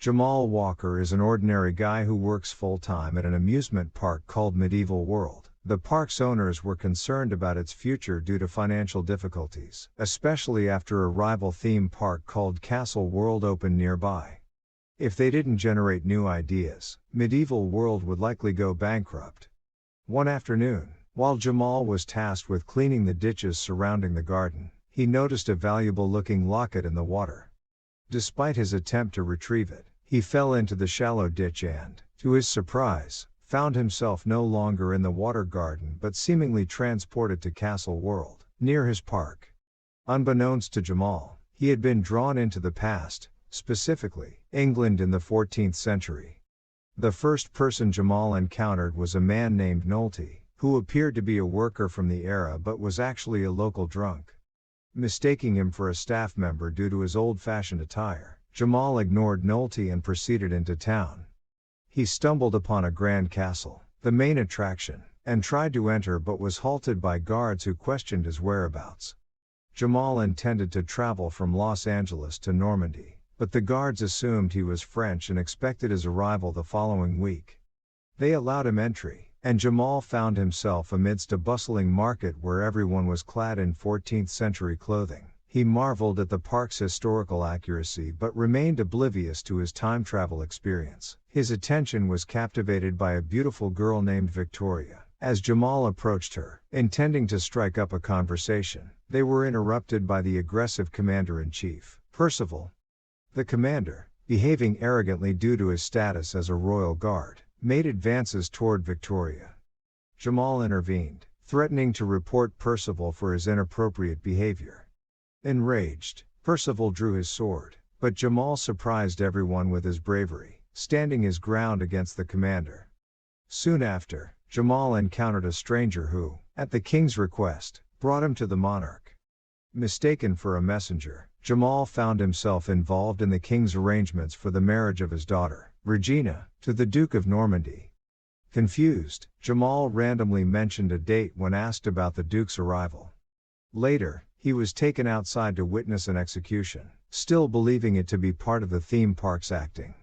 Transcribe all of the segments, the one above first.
Jamal Walker is an ordinary guy who works full-time at an amusement park called Medieval World. The park's owners were concerned about its future due to financial difficulties, especially after a rival theme park called Castle World opened nearby. If they didn't generate new ideas, Medieval World would likely go bankrupt. One afternoon, while Jamal was tasked with cleaning the ditches surrounding the garden, he noticed a valuable-looking locket in the water. Despite his attempt to retrieve it, he fell into the shallow ditch and, to his surprise, found himself no longer in the water garden but seemingly transported to Castle World, near his park. Unbeknownst to Jamal, he had been drawn into the past, specifically, England in the 14th century. The first person Jamal encountered was a man named Nolte, who appeared to be a worker from the era but was actually a local drunk. Mistaking him for a staff member due to his old-fashioned attire, Jamal ignored Nolte and proceeded into town. He stumbled upon a grand castle, the main attraction, and tried to enter but was halted by guards who questioned his whereabouts. Jamal intended to travel from Los Angeles to Normandy, but the guards assumed he was French and expected his arrival the following week. They allowed him entry, and Jamal found himself amidst a bustling market where everyone was clad in 14th century clothing. He marveled at the park's historical accuracy but remained oblivious to his time travel experience. His attention was captivated by a beautiful girl named Victoria. As Jamal approached her, intending to strike up a conversation, they were interrupted by the aggressive commander-in-chief, Percival. The commander, behaving arrogantly due to his status as a royal guard, made advances toward Victoria. Jamal intervened, threatening to report Percival for his inappropriate behavior. Enraged, Percival drew his sword, but Jamal surprised everyone with his bravery, standing his ground against the commander. Soon after, Jamal encountered a stranger who, at the king's request, brought him to the monarch. Mistaken for a messenger, Jamal found himself involved in the king's arrangements for the marriage of his daughter, Regina, to the Duke of Normandy. Confused, Jamal randomly mentioned a date when asked about the Duke's arrival. Later, he was taken outside to witness an execution, still believing it to be part of the theme park's acting.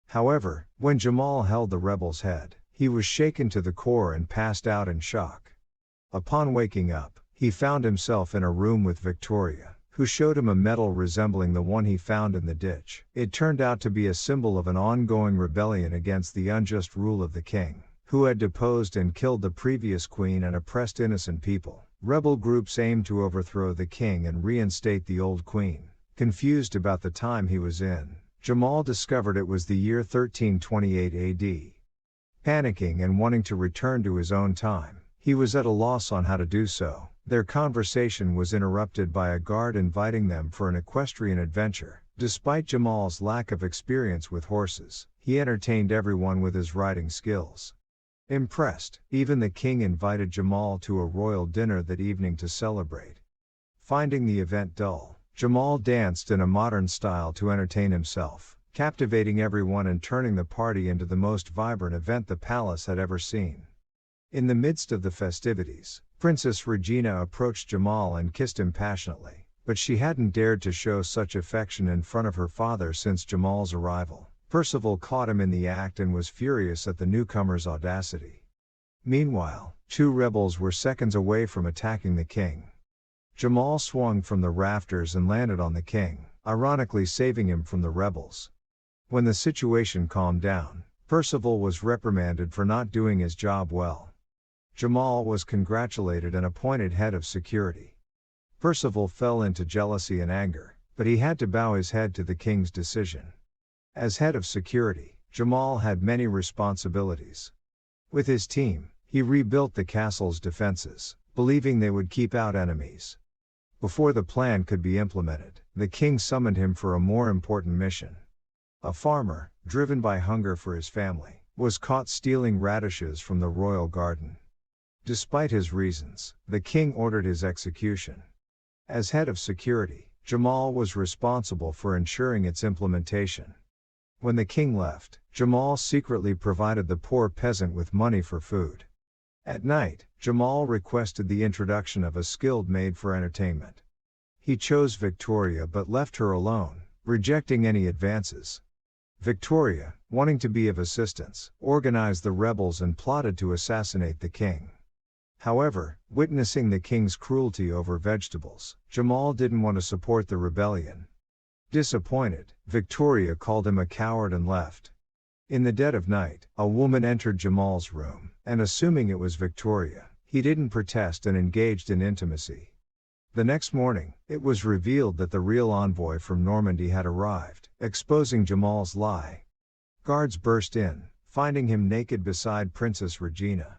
However, when Jamal held the rebel's head, he was shaken to the core and passed out in shock. Upon waking up, he found himself in a room with Victoria, who showed him a medal resembling the one he found in the ditch. It turned out to be a symbol of an ongoing rebellion against the unjust rule of the king, who had deposed and killed the previous queen and oppressed innocent people. Rebel groups aimed to overthrow the king and reinstate the old queen. Confused about the time he was in, Jamal discovered it was the year 1328 AD. Panicking and wanting to return to his own time, he was at a loss on how to do so. Their conversation was interrupted by a guard inviting them for an equestrian adventure. Despite Jamal's lack of experience with horses, he entertained everyone with his riding skills. Impressed, even the king invited Jamal to a royal dinner that evening to celebrate. Finding the event dull, Jamal danced in a modern style to entertain himself, captivating everyone and turning the party into the most vibrant event the palace had ever seen. In the midst of the festivities, Princess Regina approached Jamal and kissed him passionately, but she hadn't dared to show such affection in front of her father since Jamal's arrival. Percival caught him in the act and was furious at the newcomer's audacity. Meanwhile, two rebels were seconds away from attacking the king. Jamal swung from the rafters and landed on the king, ironically saving him from the rebels. When the situation calmed down, Percival was reprimanded for not doing his job well. Jamal was congratulated and appointed head of security. Percival fell into jealousy and anger, but he had to bow his head to the king's decision. As head of security, Jamal had many responsibilities. With his team, he rebuilt the castle's defenses, believing they would keep out enemies. Before the plan could be implemented, the king summoned him for a more important mission. A farmer, driven by hunger for his family, was caught stealing radishes from the royal garden. Despite his reasons, the king ordered his execution. As head of security, Jamal was responsible for ensuring its implementation. When the king left, Jamal secretly provided the poor peasant with money for food. At night, Jamal requested the introduction of a skilled maid for entertainment. He chose Victoria but left her alone, rejecting any advances. Victoria, wanting to be of assistance, organized the rebels and plotted to assassinate the king. However, witnessing the king's cruelty over vegetables, Jamal didn't want to support the rebellion. Disappointed, Victoria called him a coward and left. In the dead of night, a woman entered Jamal's room, and assuming it was Victoria, he didn't protest and engaged in intimacy. The next morning, it was revealed that the real envoy from Normandy had arrived, exposing Jamal's lie. Guards burst in, finding him naked beside Princess Regina.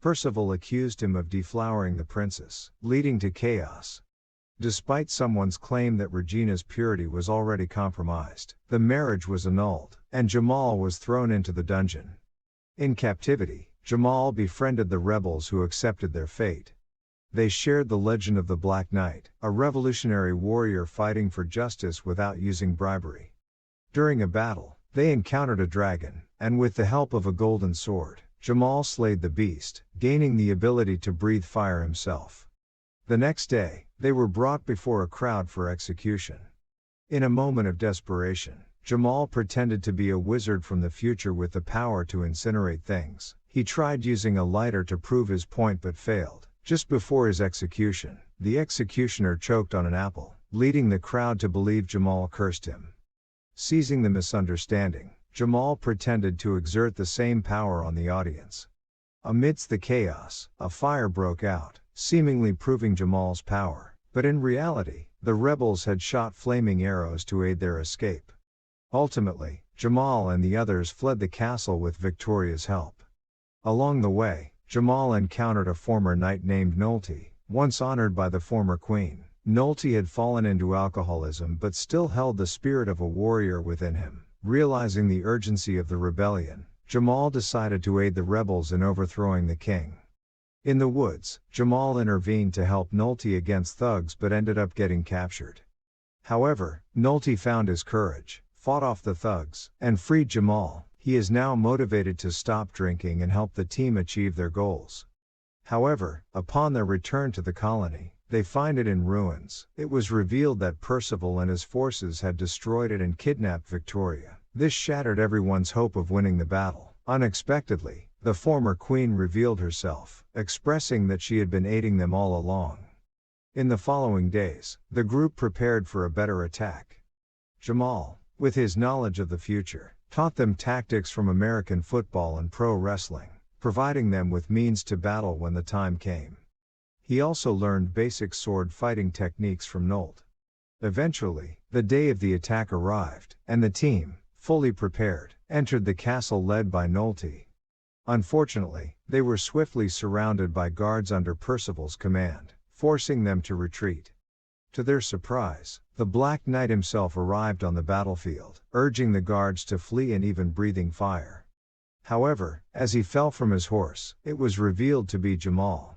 Percival accused him of deflowering the princess, leading to chaos. Despite someone's claim that Regina's purity was already compromised, the marriage was annulled, and Jamal was thrown into the dungeon. In captivity, Jamal befriended the rebels who accepted their fate. They shared the legend of the Black Knight, a revolutionary warrior fighting for justice without using bribery. During a battle, they encountered a dragon, and with the help of a golden sword, Jamal slayed the beast, gaining the ability to breathe fire himself. The next day, they were brought before a crowd for execution. In a moment of desperation, Jamal pretended to be a wizard from the future with the power to incinerate things. He tried using a lighter to prove his point but failed. Just before his execution, the executioner choked on an apple, leading the crowd to believe Jamal cursed him. Seizing the misunderstanding, Jamal pretended to exert the same power on the audience. Amidst the chaos, a fire broke out, seemingly proving Jamal's power, but in reality, the rebels had shot flaming arrows to aid their escape. Ultimately, Jamal and the others fled the castle with Victoria's help. Along the way, Jamal encountered a former knight named Nolte, once honored by the former queen. Nolte had fallen into alcoholism but still held the spirit of a warrior within him. Realizing the urgency of the rebellion, Jamal decided to aid the rebels in overthrowing the king. In the woods, Jamal intervened to help Nolte against thugs but ended up getting captured. However, Nolte found his courage, fought off the thugs, and freed Jamal. He is now motivated to stop drinking and help the team achieve their goals. However, upon their return to the colony, they find it in ruins. It was revealed that Percival and his forces had destroyed it and kidnapped Victoria. This shattered everyone's hope of winning the battle. Unexpectedly, the former queen revealed herself, expressing that she had been aiding them all along. In the following days, the group prepared for a better attack. Jamal, with his knowledge of the future, taught them tactics from American football and pro wrestling, providing them with means to battle when the time came. He also learned basic sword fighting techniques from Nolte. Eventually, the day of the attack arrived, and the team, fully prepared, entered the castle led by Nolte. Unfortunately, they were swiftly surrounded by guards under Percival's command, forcing them to retreat. To their surprise, the Black Knight himself arrived on the battlefield, urging the guards to flee and even breathing fire. However, as he fell from his horse, it was revealed to be Jamal.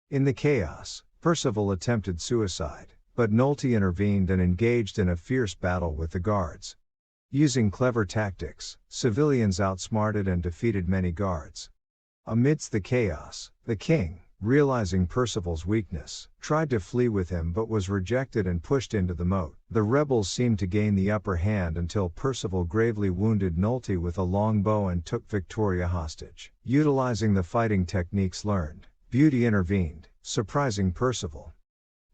In the chaos, Percival attempted suicide, but Nolte intervened and engaged in a fierce battle with the guards. Using clever tactics, civilians outsmarted and defeated many guards. Amidst the chaos, the king, realizing Percival's weakness, tried to flee with him but was rejected and pushed into the moat. The rebels seemed to gain the upper hand until Percival gravely wounded Nolte with a longbow and took Victoria hostage. Utilizing the fighting techniques learned, Beauty intervened, surprising Percival.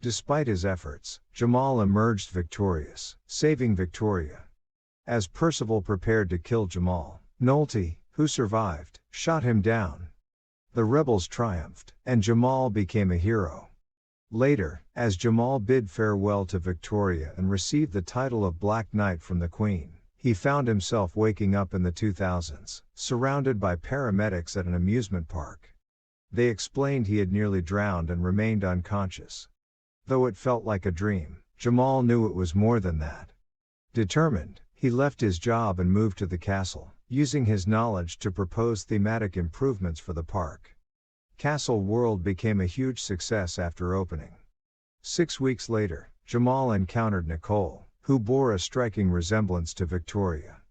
Despite his efforts, Jamal emerged victorious, saving Victoria. As Percival prepared to kill Jamal, Nolte, who survived, shot him down. The rebels triumphed, and Jamal became a hero. Later, as Jamal bid farewell to Victoria and received the title of Black Knight from the Queen, he found himself waking up in the 2000s, surrounded by paramedics at an amusement park. They explained he had nearly drowned and remained unconscious. Though it felt like a dream, Jamal knew it was more than that. Determined, he left his job and moved to the castle, using his knowledge to propose thematic improvements for the park. Castle World became a huge success after opening. 6 weeks later, Jamal encountered Nicole, who bore a striking resemblance to Victoria.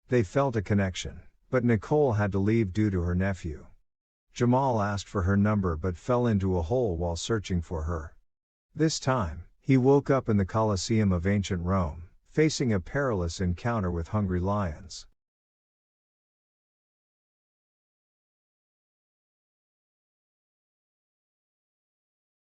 They felt a connection, but Nicole had to leave due to her nephew. Jamal asked for her number but fell into a hole while searching for her. This time, he woke up in the Colosseum of ancient Rome, facing a perilous encounter with hungry lions.